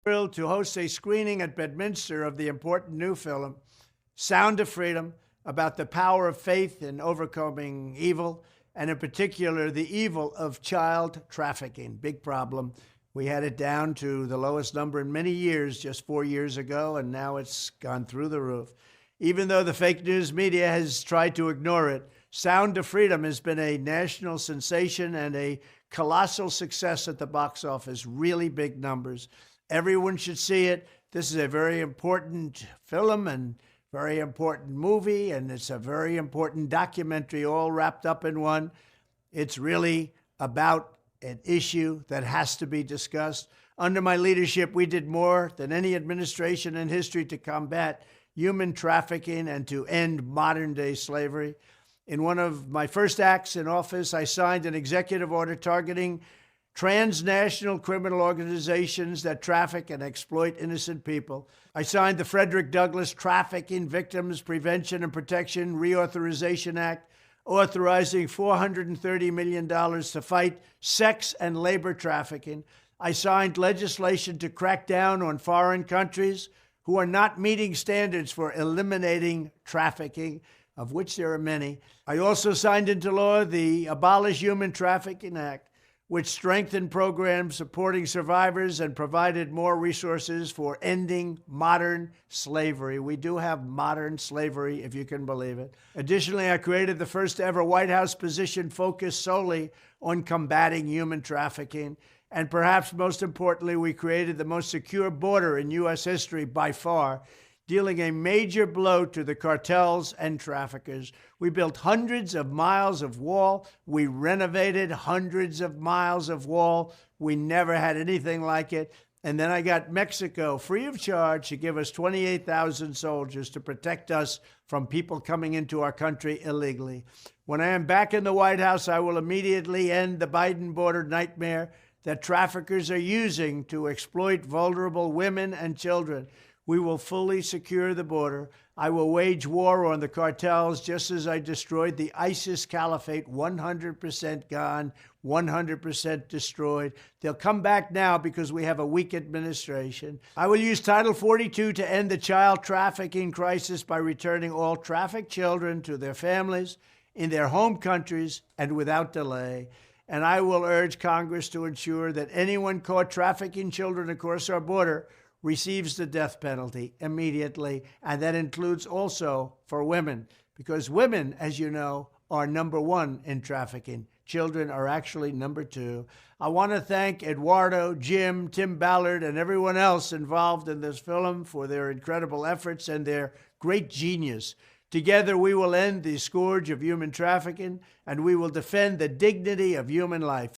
Thrilled to host a screening at Bedminster of the important new film, Sound of Freedom, about the power of faith in overcoming evil, and in particular, the evil of child trafficking. Big problem. We had it down to the lowest number in many years just 4 years ago, and now it's gone through the roof. Even though the fake news media has tried to ignore it, Sound of Freedom has been a national sensation and a colossal success at the box office, really big numbers. Everyone should see it. This is a very important film and very important movie, and it's a very important documentary all wrapped up in one. It's really about an issue that has to be discussed. Under my leadership, we did more than any administration in history to combat human trafficking and to end modern-day slavery. In one of my first acts in office, I signed an executive order targeting transnational criminal organizations that traffic and exploit innocent people. I signed the Frederick Douglass Trafficking Victims Prevention and Protection Reauthorization Act, authorizing $430 million to fight sex and labor trafficking. I signed legislation to crack down on foreign countries who are not meeting standards for eliminating trafficking, of which there are many. I also signed into law the Abolish Human Trafficking Act, which strengthened programs supporting survivors and provided more resources for ending modern slavery. We do have modern slavery, if you can believe it. Additionally, I created the first ever White House position focused solely on combating human trafficking. And perhaps most importantly, we created the most secure border in U.S. history by far, dealing a major blow to the cartels and traffickers. We built hundreds of miles of wall. We renovated hundreds of miles of wall. We never had anything like it. And then I got Mexico free of charge to give us 28,000 soldiers to protect us from people coming into our country illegally. When I am back in the White House, I will immediately end the Biden border nightmare that traffickers are using to exploit vulnerable women and children. We will fully secure the border. I will wage war on the cartels just as I destroyed the ISIS caliphate, 100% gone, 100% destroyed. They'll come back now because we have a weak administration. I will use Title 42 to end the child trafficking crisis by returning all trafficked children to their families in their home countries and without delay. And I will urge Congress to ensure that anyone caught trafficking children across our border receives the death penalty immediately, and that includes also for women, because women, as you know, are number one in trafficking. Children are actually number two. I want to thank Eduardo, Jim, Tim Ballard, and everyone else involved in this film for their incredible efforts and their great genius. Together, we will end the scourge of human trafficking, and we will defend the dignity of human life.